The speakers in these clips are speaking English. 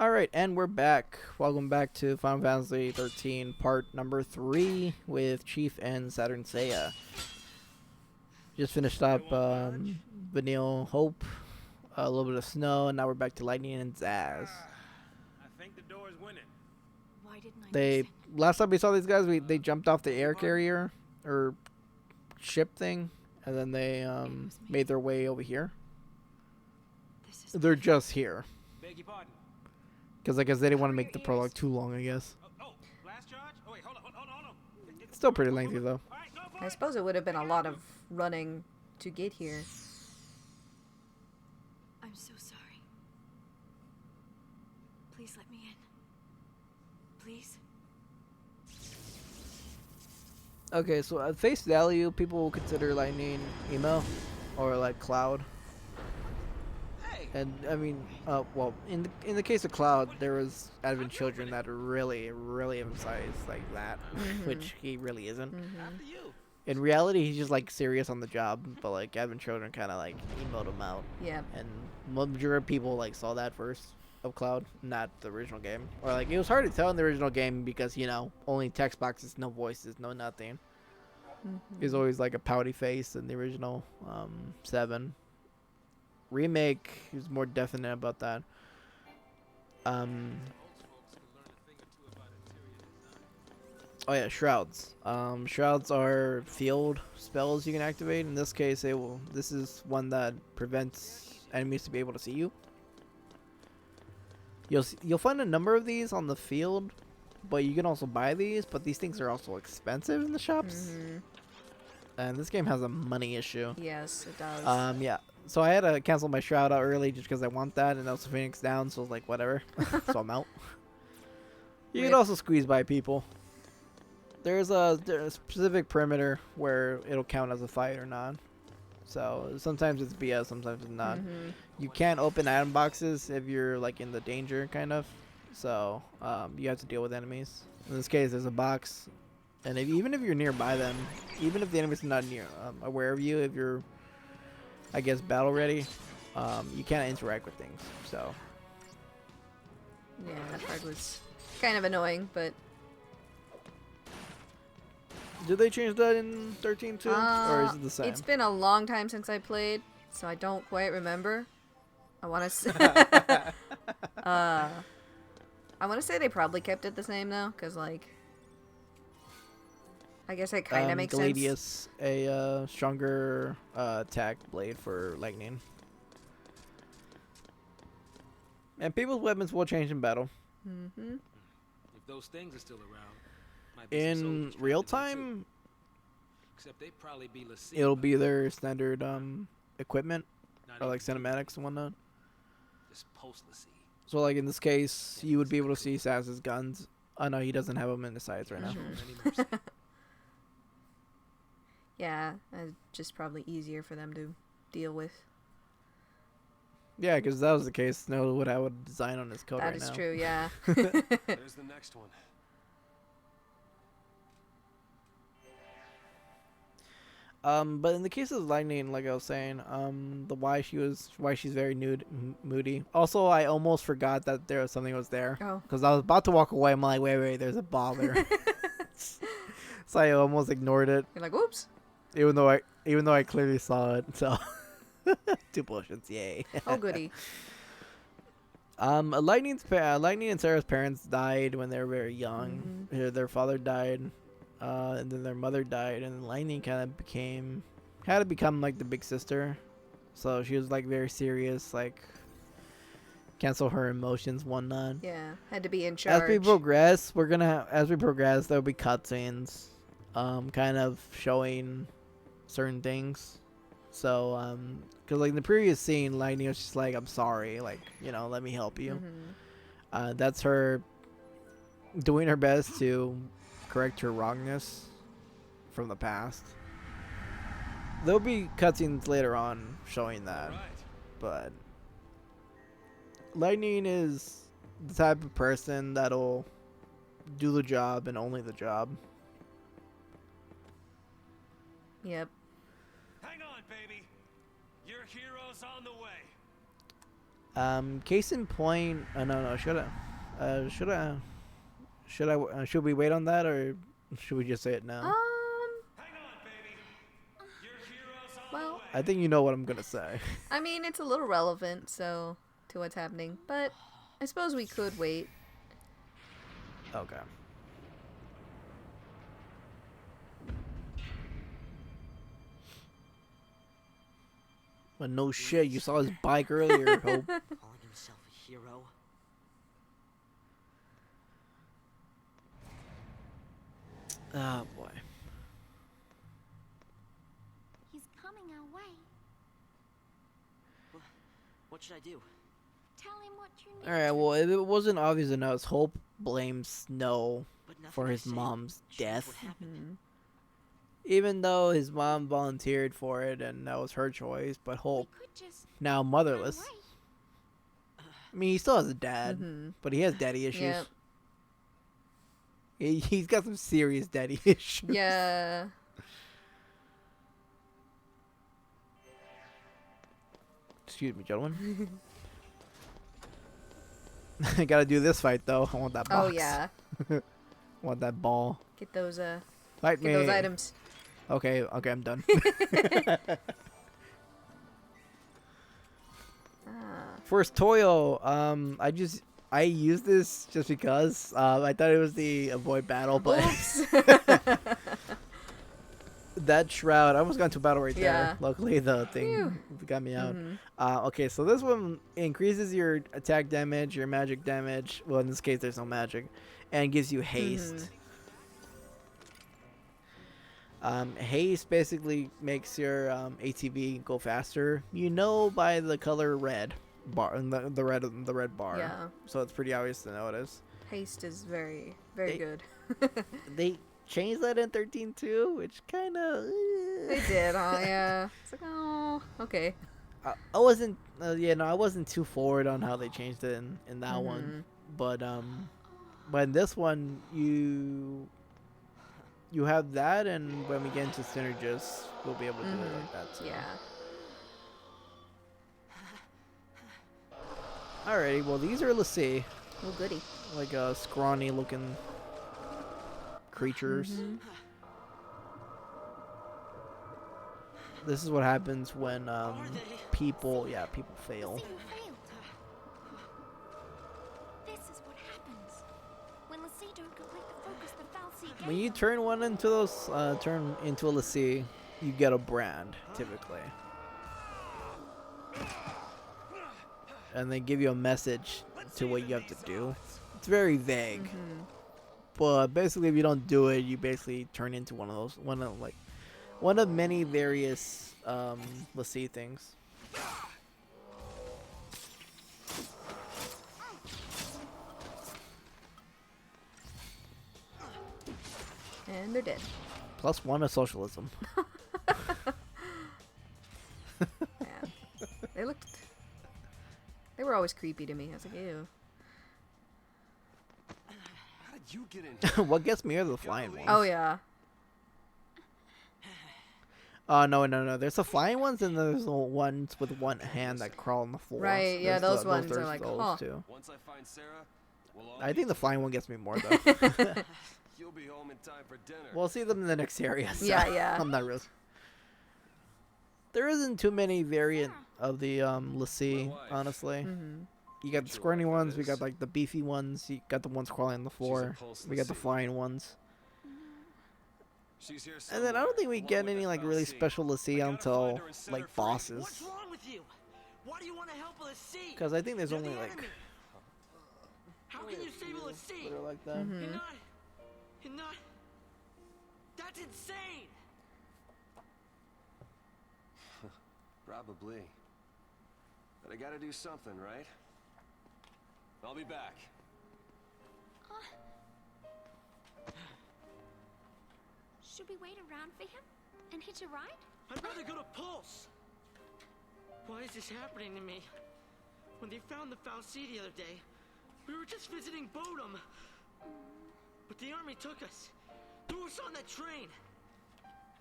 Alright, and we're back. Welcome back to Final Fantasy 13, part number 3 with Chief and Saturnsaya. Just finished up Vanille Hope, a little bit of snow, and now we're back to Lightning and Zaz. I think the door is winning. Why didn't I They last time we saw these guys, they jumped off the air carrier or ship thing, and then they made their way over here. They're just here. Beg your pardon. Because I guess they didn't want to make the prologue too long, I guess. Last charge? Oh, wait, hold on. It's still pretty lengthy, though. I suppose it would have been a lot of running to get here. I'm so sorry. Please let me in. Please? Okay, so at face value, people will consider Lightning emo or like Cloud. And I mean, well, in the case of Cloud, there was Advent Children that really emphasized like that, which he really isn't. In reality, he's just like serious on the job, but like Advent Children kind of like emote him out. Yeah. And majority of people like saw that first of Cloud, not the original game, or like it was hard to tell in the original game because only text boxes, no voices, no nothing. He's always like a pouty face in the original 7. Remake is more definite about that. Oh yeah, shrouds. Shrouds are field spells you can activate. In this case, this is one that prevents enemies to be able to see you. You'll find a number of these on the field, but you can also buy these. But these things are also expensive in the shops. And this game has a money issue. Yes, it does. Yeah. So I had to cancel my shroud out early just because I want that, and also Phoenix down, so I was like, whatever. So I'm out. You can also squeeze by people. There's a specific perimeter where it'll count as a fight or not. So sometimes it's BS, sometimes it's not. You can't open item boxes if you're like in the danger kind of. So you have to deal with enemies. In this case, there's a box, and even if you're nearby them, even if the enemy's not near aware of you, if you're I guess battle ready, you can't interact with things, so. Yeah, that part was kind of annoying, but. Did they change that in 13 too, or is it the same? It's been a long time since I played, so I don't quite remember. I want to say. I want to say they probably kept it the same though, cause like. I guess it kind of makes sense. A stronger attack blade for lightning. And people's weapons will change in battle. If those things are still around, might be in real time, except they'd probably be it'll be their standard equipment, or like cinematics and whatnot. So like in this case, you would be able to see Sass's guns. Oh no, he doesn't have them in the sides right now. Yeah, just probably easier for them to deal with. Yeah, because if that was the case, Snow would have a design on his coat right now. That is true, yeah. There's the next one. But in the case of Lightning, like I was saying, why she's very moody. Also, I almost forgot that there was something was there. Oh. Because I was about to walk away. I'm like, wait, there's a ball there. So I almost ignored it. You're like, whoops. Even though I clearly saw it, so 2 potions, yay! Oh goody. Lightning and Sarah's parents died when they were very young. Their father died, and then their mother died, and Lightning had to become like the big sister. So she was like very serious, like cancel her emotions, whatnot. Yeah, had to be in charge. As we progress, there'll be cutscenes, kind of showing certain things. So because like in the previous scene, Lightning was just like, I'm sorry, like, let me help you. That's her doing her best to correct her wrongness from the past. There'll be cutscenes later on showing that, but Lightning is the type of person that'll do the job and only the job. Yep. Hang on, baby. Your hero's on the way. Case in point. No. Should we wait on that, or should we just say it now? Well, I think you know what I'm gonna say. I mean, it's a little relevant, so, to what's happening, but I suppose we could wait. Okay. But no shit, you saw his bike earlier, Hope. Calling himself a hero? Oh boy. He's coming our way. What should I do? Tell him what you need. Alright, well, if it wasn't obvious enough, Hope blames Snow But nothing for I his say mom's shows death. what happened. Even though his mom volunteered for it and that was her choice, but Hope, We could just now run motherless. away. I mean, he still has a dad, Mm-hmm. but he has daddy issues. Yep. He's got some serious daddy issues. Yeah. Excuse me, gentlemen. I gotta do this fight though. I want that box. Oh, yeah. I want that ball. Get those, Fight get me. those items. Okay, I'm done. Ah. First Toyo, I used this just because I thought it was the avoid battle, but Oops. that shroud, I almost got into a battle right Yeah. there. Luckily, the thing Phew. got me out. Mhm. Okay, so this one increases your attack damage, your magic damage. Well, in this case, there's no magic, and gives you haste. Haste basically makes your ATV go faster. You know by the color red bar, the red bar. Yeah. So it's pretty obvious to notice. Haste is very, very They- good. They changed that in 13.2, which kind of. They did, huh? Yeah. It's like, oh, okay. I wasn't. I wasn't too forward on how they changed it in that Mm-hmm. one, but in this one you have that, and when we get into synergists, we'll be able to do it like that. So. Yeah. Alrighty, well these are, let's see, Oh, goody. like scrawny looking creatures. Mhm. This is what happens when Are they? people fail. So you failed. This is what happens when the sea don't complete the focus the Fal'Cie gave When you them. turn one into those, turn into a Lassie, you get a brand typically, and they give you a message to what you have to do. It's very vague, Mhm. but basically, if you don't do it, you basically turn into one of many various Lassie things. And they're dead. Plus one of socialism. Man. They were always creepy to me. I was like, ew. How did you get in here? What gets me are the flying ones. Oh, yeah. No. There's the flying ones, and there's the ones with one hand that crawl on the floor. Right, yeah, There's those ones are there's like, those huh. too. Once I find Sarah, we'll all I be think the together. flying one gets me more though. You'll be home in time for dinner. We'll see them in the next area. So Yeah. I'm not really. There isn't too many variant of the Lassie, My wife. honestly. Mm-hmm. You got the Your squirmy wife ones, we is. got like the beefy ones, you got the ones crawling on the floor, pulse we got the Lassie. flying ones. She's here And then I don't think we somewhere, get along with any the like really Fal'Cie. special Lassie I gotta until find her and set her like free. bosses. What's wrong with you? Why do you want to help a sea? Because I think there's You're only the like enemy. How can you save a sea? that are like that. Mhm. You're not. That's insane. Probably. But I gotta do something, right? I'll be back. Should we wait around for him and hitch a ride? I'd rather go to Pulse. Why is this happening to me? When they found the Fal'Cie the other day, we were just visiting Bodum. But the army took us. Threw us on that train.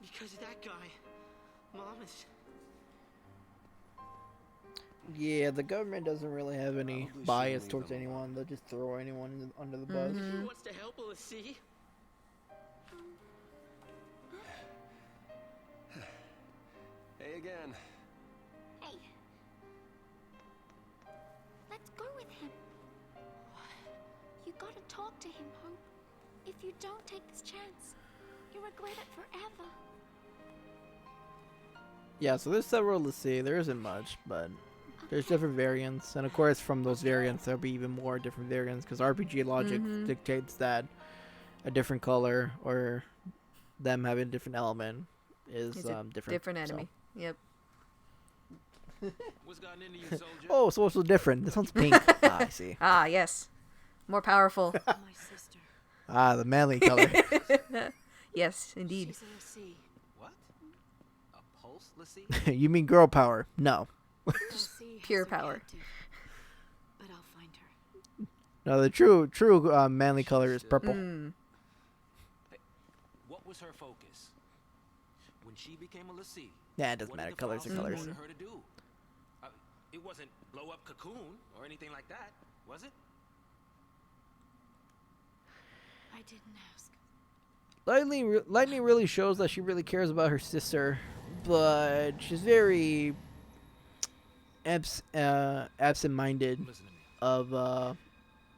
Because of that guy, Mom is... Yeah, the government doesn't really have any Probably bias shouldn't towards leave them anyone. They'll just throw anyone under the bus. Mm-hmm. Who wants to help us see? Hey again. Hey. Let's go with him. You gotta talk to him, Hope. If you don't take this chance, you'll regret it forever. Yeah, so there's several to see. There isn't much, but there's different variants. And of course, from those variants, there'll be even more different variants because RPG logic dictates that a different color or them having a different element is It's a different. different so. enemy. Yep. What's gotten into you, soldier? Oh, so it's so different. This one's pink. Ah, I see. Ah, yes. More powerful. My sister. Ah, the manly color. Yes, indeed. She's a sea. What? A pulse, Lassie? You mean girl power? No. Sea pure has to be power. active, but I'll find her. No, the true manly color is purple. Mm. What was her focus? When she became a Lassie, Yeah, it doesn't what matter. did the Colors are Falcons colors. order her to do? It wasn't blow up Cocoon or anything like that, was it? I didn't ask. Lightning really shows that she really cares about her sister, but she's very absent-minded Listen to me. of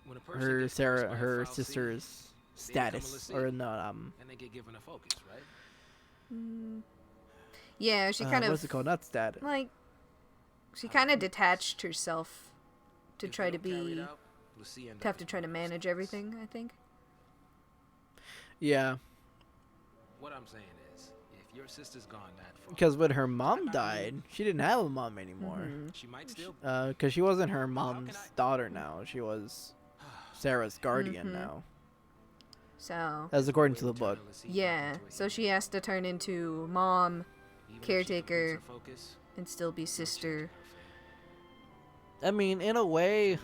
When a person her gets cursed by a her foul seed, sister's they become a status, Lassie, or no, and they get given a focus, right? Yeah, she kind what's of it called? Not status. like she kind of detached herself to If try they to don't carry it be out, Lassie end to have up to in try to one manage stance. everything, I think. Yeah, What I'm saying is, if your sister's gone that far, because when her mom died, she didn't have a mom anymore. she might still. Because she wasn't her mom's daughter now. She was Sarah's guardian now, So, as according to the book. yeah, so she has to turn into mom caretaker, and still be sister. I mean, in a way,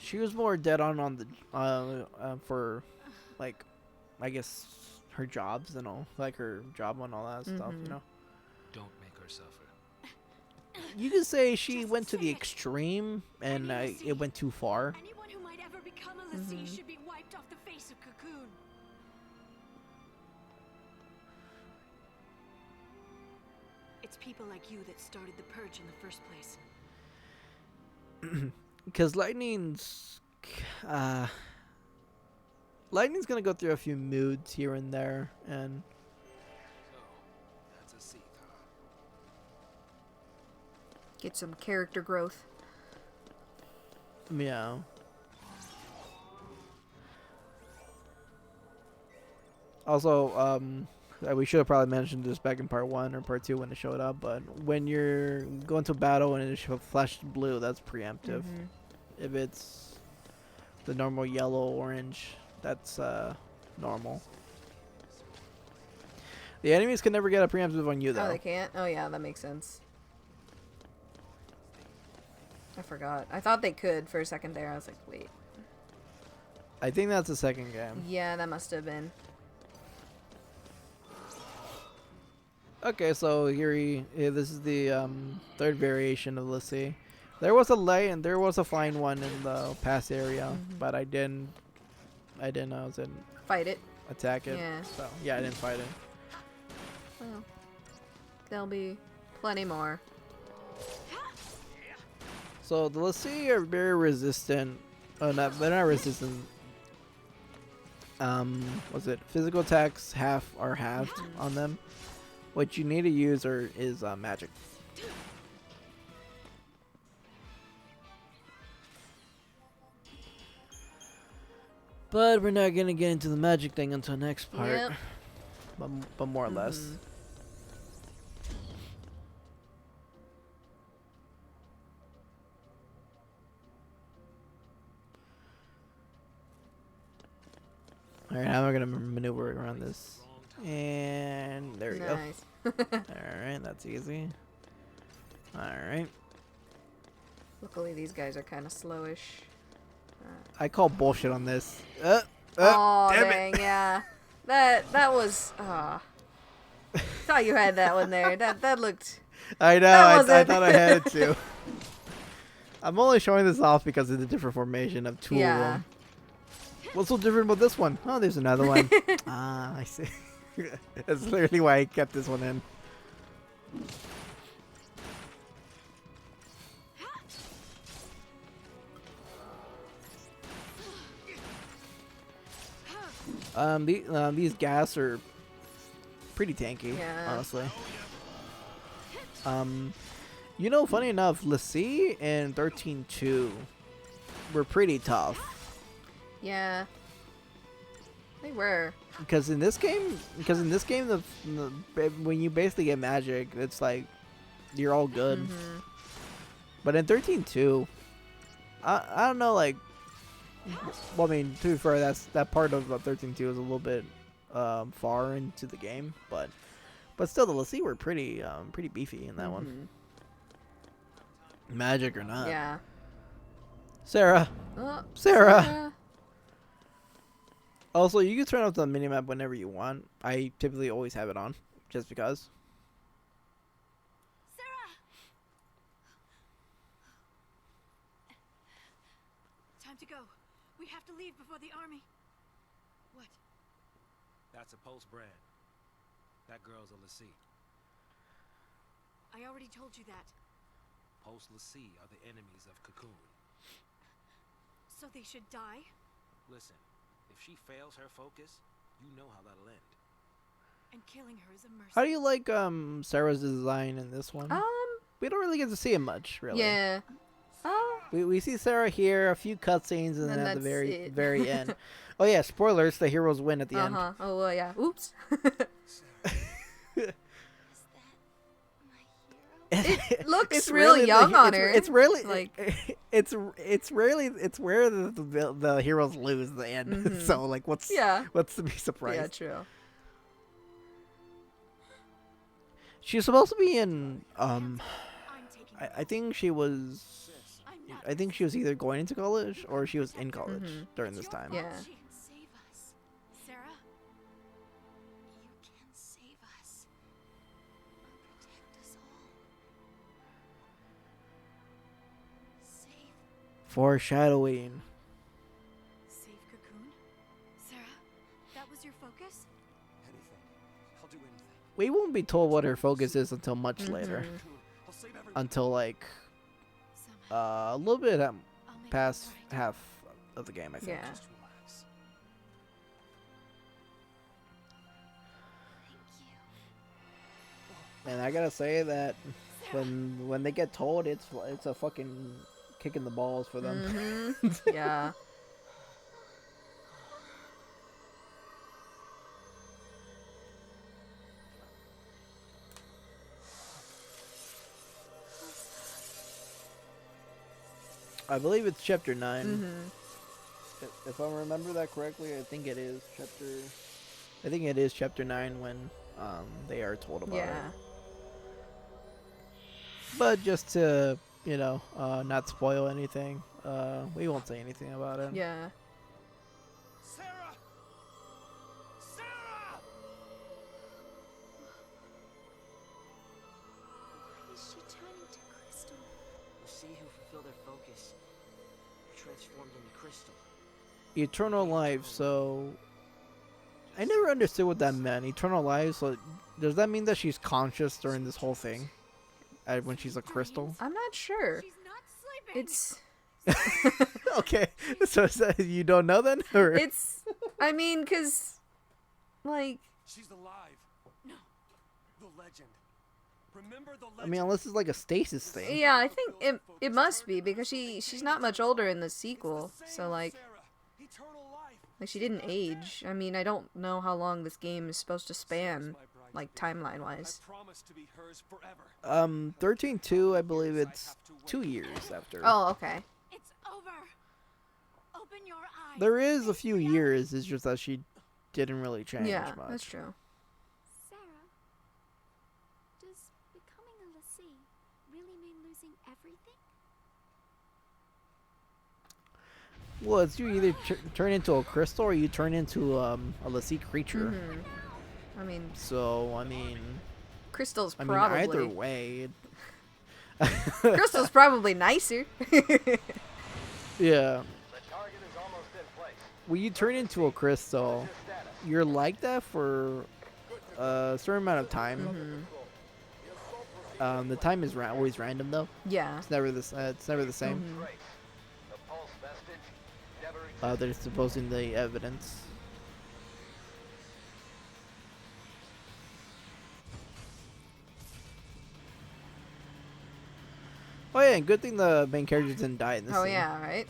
she was more dead on the for, like, I guess her jobs and all, like her job and all that stuff. You know, Don't make her suffer. you could say she went to the extreme and it went too far. Anyone who might ever become a Lassie should be wiped off the face of Cocoon. It's people like you that started the purge in the first place. Because Lightning's gonna go through a few moods here and there, and So, that's a seat, huh? Get some character growth. yeah. Also, we should have probably mentioned this back in part 1 or part 2 when it showed up, but when you're going to battle and it flashes blue, that's preemptive. If it's the normal yellow, orange, that's normal. The enemies can never get a preemptive on you, though. Oh, they can't? Oh, yeah, that makes sense. I forgot. I thought they could for a second there. I was like, wait. I think that's the second game. Yeah, that must have been. Okay, so this is the third variation of Lissy. There was a light and there was a flying one in the past area, but I didn't Fight it. attack it. Yeah. So yeah, I didn't fight it. Well, there'll be plenty more. So the Lissy are very resistant. Oh, they're not resistant. Was it physical attacks halved on them? What you need to use is magic. But we're not gonna get into the magic thing until next part. Yep. But more or less. Alright, how am I gonna maneuver around this? And there we Nice. go. Alright, that's easy. Alright. Luckily, these guys are kind of slowish. I call bullshit on this. Oh, damn dang, yeah. That was. Thought you had that one there. That looked I know. That I wasn't- thought I had it too. I'm only showing this off because of the different formation of two of Yeah. them. What's so different about this one? Oh, there's another one. Ah, I see. That's literally why I kept this one in. These gas are pretty tanky, Yeah. honestly. You know, funny enough, Lassie and 13-2 were pretty tough. Yeah. They were. Because in this game, the when you basically get magic, it's like you're all good. Mhm. But in 13-2, I don't know, like, well, I mean, to be fair, that part of 13-2 is a little bit far into the game, but still, the Lassie were pretty beefy in that one, magic or not. Yeah. Sarah. Oh, Sarah. Also, you can turn off the minimap whenever you want. I typically always have it on, just because. Sarah! Time to go. We have to leave before the army. What? That's a Pulse brand. That girl's a Lassie. I already told you that. Pulse Lassie are the enemies of Cocoon. So they should die? Listen, if she fails her focus, you know how that'll end. And killing her is a mercy. How do you like Sarah's design in this one? We don't really get to see him much, really. Yeah. Oh. We see Sarah here, a few cutscenes, and then And at the that's very it. very end. Oh yeah, spoilers: the heroes win at the end. Oh well, yeah. Oops. It looks It's real really young on her. It's really like it's where the heroes lose the end. So like, what's to be surprised? Yeah, true. She's supposed to be in I'm taking I think she was either going into college or she was in college during this time. Yeah. She can save us. Sarah? You can save us. Protect us all. Save. Foreshadowing. Save Cocoon? Sarah? That was your focus? Anything. I'll do anything. We won't be told what her focus is until much later. I'll save everyone. Until like Somehow. a little bit I'll make it past right. half of the game, I think. Yeah. Just relax. Thank you. And I gotta say that when they get told, it's a fucking kick in the balls for them. Yeah. I believe it's chapter 9. If I remember that correctly, I think it is chapter 9 when they are told about it. Yeah. But just to, not spoil anything, we won't say anything about it. Yeah. Sarah! Sarah! Why is she turning to crystal? We'll see who fulfill their focus. Transformed into crystal. Eternal life, so I never understood what that meant. Eternal life, so does that mean that she's conscious during this whole thing? When she's a crystal? I'm not sure. She's not sleeping. It's Okay, so is that, you don't know then? Or? it's I mean, cuz like She's alive. No. The legend. Remember the legend. I mean, unless it's like a stasis thing. yeah, I think it must be because she's not much older in the sequel. So like Sarah. Eternal life. she didn't age. I mean, I don't know how long this game is supposed to span like timeline wise. I promise to be hers forever. 13-2, I believe it's 2 years after. Oh, okay. It's over. Open your eyes. There is a few years, it's just that she didn't really change Yeah, much. that's true. Sarah, does becoming a lassie really mean losing everything? Well, it's you either turn into a crystal or you turn into a lassie creature. I mean, So, I mean, Crystal's I probably. mean, either way. Crystal's probably nicer. Yeah. When you turn into a crystal, you're like that for a certain amount of time. The time is always random though. Yeah. It's never the same. They're supposing the evidence. Oh yeah, and good thing the main characters didn't die in this Oh scene. yeah, right.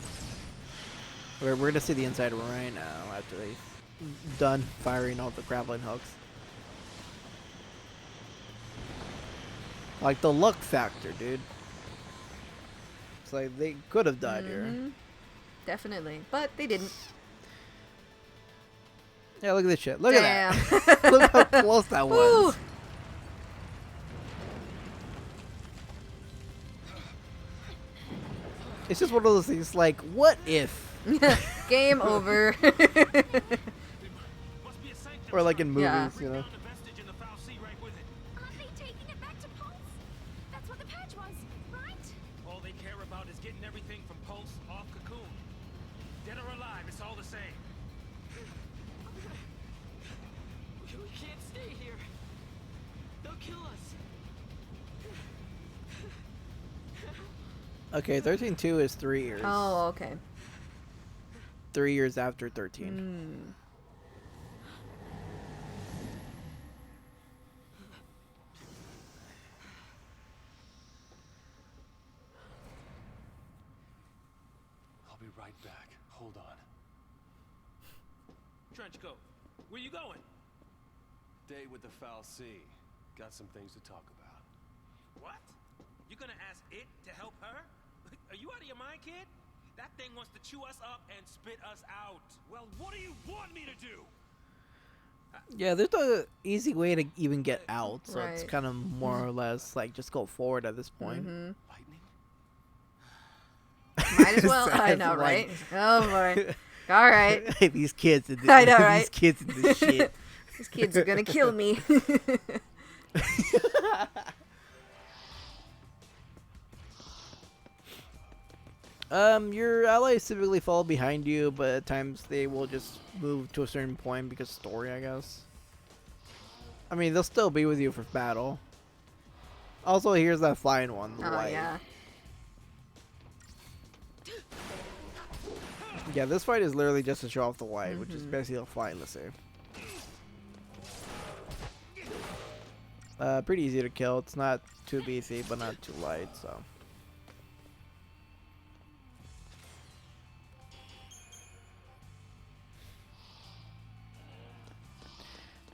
We're gonna see the inside right now after they've done firing all the grappling hooks. Like the luck factor, dude. It's like they could have died here. Definitely, but they didn't. Yeah, look at this shit. Look at Damn. that. Look how close that was. Woo. It's just one of those things like, what if? Game over. Must be a sanctum Or like in movies, Yeah. you know. found a vestige in the foul sea right with it. Aren't they taking it back to Pulse? That's what the patch was, right? All they care about is getting everything from Pulse off Cocoon. Dead or alive, it's all the same. We can't stay here. They'll kill us. Okay, 13-2 is 3 years. Oh, okay. 3 years after 13. I'll be right back. Hold on. Trenchcoat, where you going? Day with the foul sea. Got some things to talk about. What? You gonna ask it to help her? Are you out of your mind, kid? That thing wants to chew us up and spit us out. Well, what do you want me to do? Yeah, there's no easy way to even get out, so it's Right. kind of more or less like just go forward at this point. Lightning? Might as well. I Sounds know, like- right? Oh boy. All right. These kids in this, I know, right? These kids in this shit. These kids are gonna kill me. Your allies typically fall behind you, but at times they will just move to a certain point because story, I guess. I mean, they'll still be with you for battle. Also, here's that flying one. The Oh light. yeah. Yeah, this fight is literally just to show off the light, which is basically a flying, let's say. Pretty easy to kill. It's not too beefy, but not too light, so.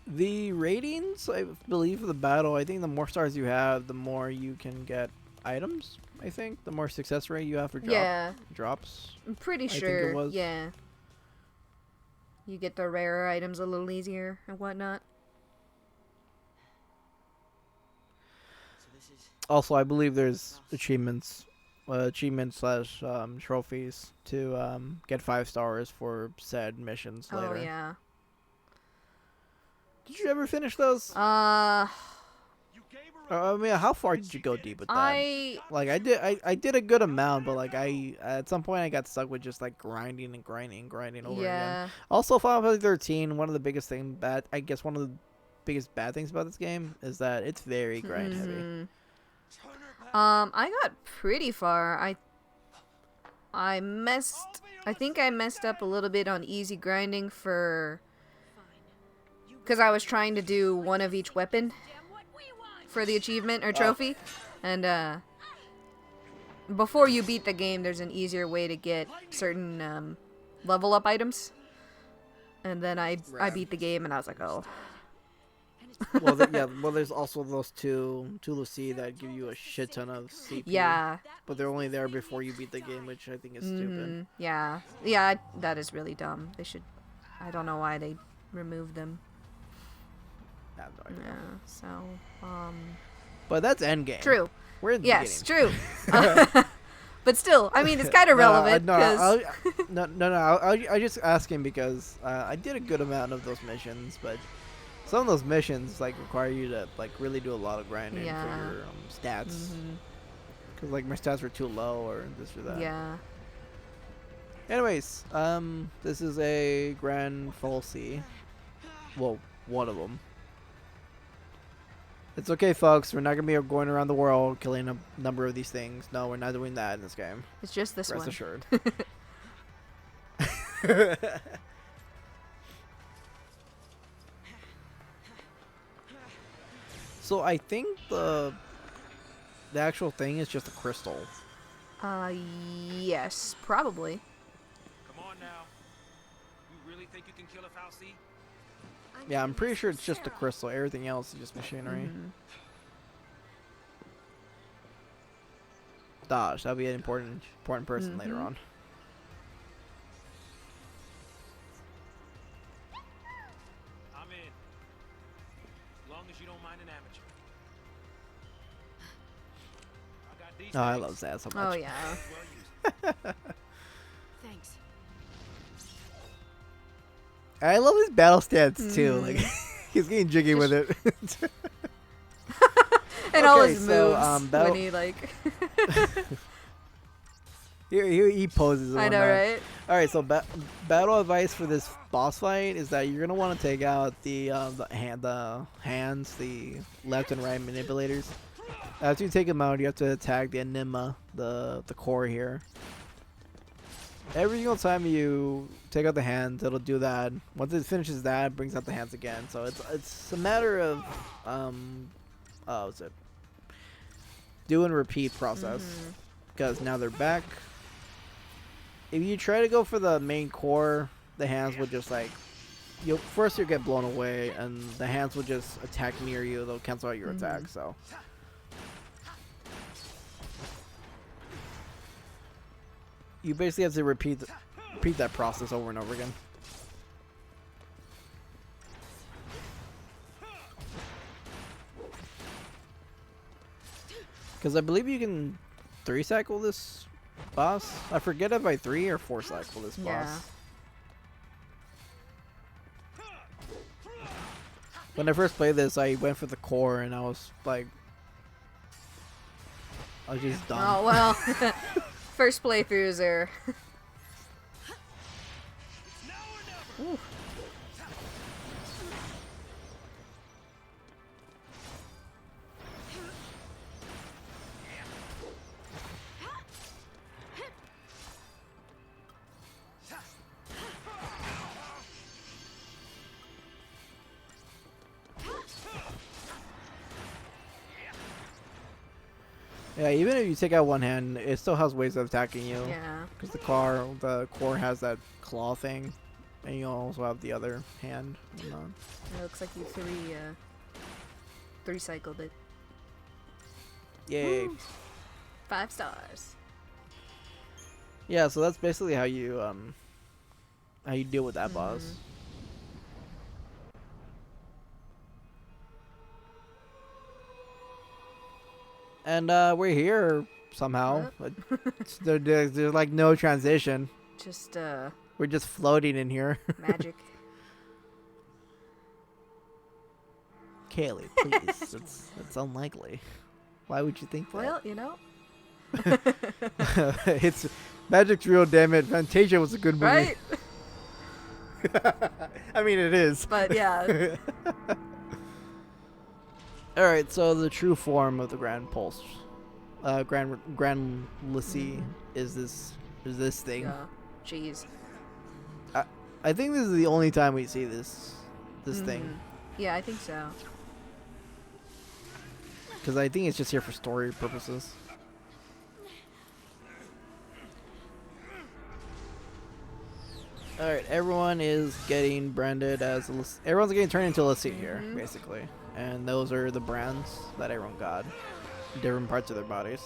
The ratings, I believe, for the battle, I think the more stars you have, the more you can get items, I think. The more success rate you have for Yeah. drops. I'm pretty think it sure. was. Yeah. You get the rarer items a little easier and whatnot. So this is Also, I believe there's achievements slash trophies to get 5 stars for said missions later. Oh yeah. Did you ever finish those? You gave her I mean, how far did you go deep with that? Like I did a good amount, but like at some point I got stuck with just like grinding over again. Yeah. Also, Final Fantasy 13, one of the biggest things I guess one of the biggest bad things about this game is that it's very grind heavy. Mhm. turn her back. I got pretty far. I think I messed up a little bit on easy grinding because I was trying to do one of each weapon for the achievement or trophy, and before you beat the game, there's an easier way to get certain level up items, and then I beat the game and I was like, oh. Well, there's also those two Lucy that give you a shit ton of CP. Yeah. But they're only there before you beat the game, which I think is stupid. Yeah, that is really dumb. They should. I don't know why they removed them. I have no idea. Yeah. So. But that's endgame. True. We're in the Yes. beginning. True. But still, I mean, it's kind of relevant. No, 'cause- I just asking because I did a good amount of those missions, but some of those missions like require you to like really do a lot of grinding Yeah. for your stats. Mhm. Because like my stats were too low or this or that. Yeah. Anyways, this is a Grand Falsi. Well, one of them. It's okay, folks. We're not gonna be going around the world killing a number of these things. No, we're not doing that in this game. It's just this Rest one. assured. So I think the actual thing is just a crystal. Yes, probably. Come on now. You really think you can kill a Falsi? Yeah, I'm pretty sure it's just a crystal. Everything else is just machinery. Mhm. Dodge. That'll be an important person later Mhm. on. I'm in. As long as you don't mind an amateur. I got these Oh, I things. love that so Oh much. yeah. Well used. Thanks. I love his battle stance too. Like Mm. he's getting jiggy with it. And all Okay, his so, moves battle- when he like. he poses. and I know, whatnot. right? All right, so battle advice for this boss fight is that you're gonna want to take out the hands, the left and right manipulators. After you take them out, you have to attack the enigma, the core here. Every single time you take out the hands, it'll do that. Once it finishes that, it brings out the hands again. So it's a matter of what's it? Do and repeat process. Mhm. Because now they're back. If you try to go for the main core, the hands will just like you'll get blown away, and the hands will just attack near you. They'll cancel out your attack. So you basically have to repeat that process over and over again. Because I believe you can 3-cycle this boss. I forget if I 3 or 4-cycle this Yeah. boss. When I first played this, I went for the core, and I was like, I was just dumb. Oh well. First playthroughs are. Ooh. Yeah, even if you take out one hand, it still has ways of attacking you. Yeah. Because the core has that claw thing, and you also have the other hand. You know. It looks like you three cycled it. Yay! Woo. 5 stars. Yeah, so that's basically how you deal with that boss. And we're here somehow. There's like no transition. Just We're just floating in here. magic. Kaylee, please. it's unlikely. Why would you think that? Well, you know. It's magic's real, damn it. Fantasia was a good movie. Right? I mean, it is. But yeah. All right, so the true form of the Grand Pulse, Grand Lissy is this thing. Yeah. Jeez. I think this is the only time we see this thing, Yeah, I think so. because I think it's just here for story purposes. All right, everyone is getting branded as everyone's getting turned into a Lassie here, basically, and those are the brands that everyone got, different parts of their bodies.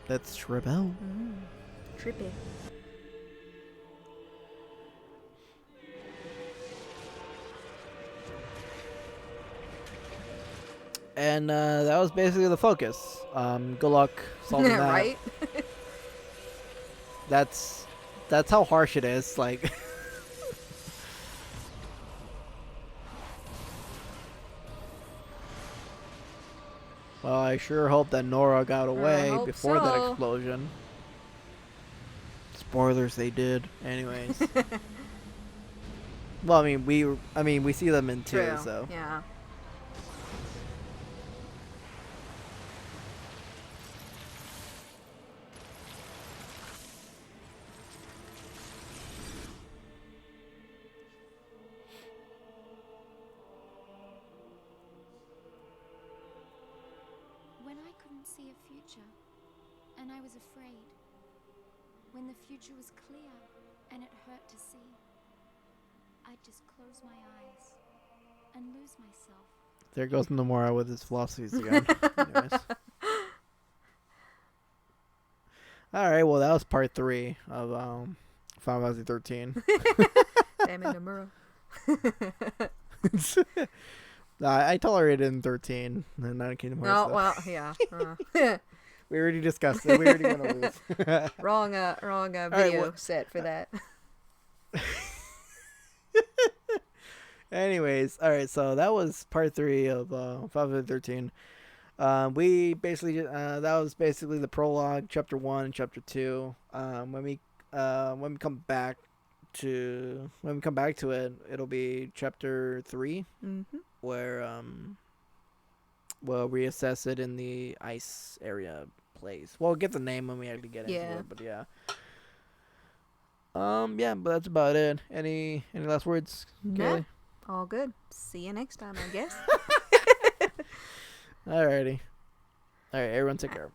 Let's rebel. Trippy. And that was basically the focus. Good luck solving that. Right? That's how harsh it is. Like, Well, I sure hope that Nora got away hope before that so. explosion. Spoilers, they did. Anyways. Well, I mean, we see them in 2, True. so. Yeah. When I couldn't see a future, and I was afraid. When the future was clear, and it hurt to see. I'd just close my eyes and lose myself. There goes Nomura with his philosophies again. Anyways. Alright, well, that was part 3 of Final Fantasy 13. Damn it, Nomura. I tolerated it in 13, and not in Kingdom Hearts. No, though. well, yeah. We already discussed it. We already went over this. wrong video well- set for that. Anyways, alright, so that was part 3 of Final Fantasy 13. We basically that was basically the prologue, chapter 1 and chapter 2. When we come back to it, it'll be chapter 3, Mm-hmm. where we'll reassess it in the ice area place. We'll get the name when we actually get into Yeah. it, but yeah. Yeah, but that's about it. Any last words, No. Kaylee? All good. See you next time, I guess. Alrighty. Alright, everyone take care.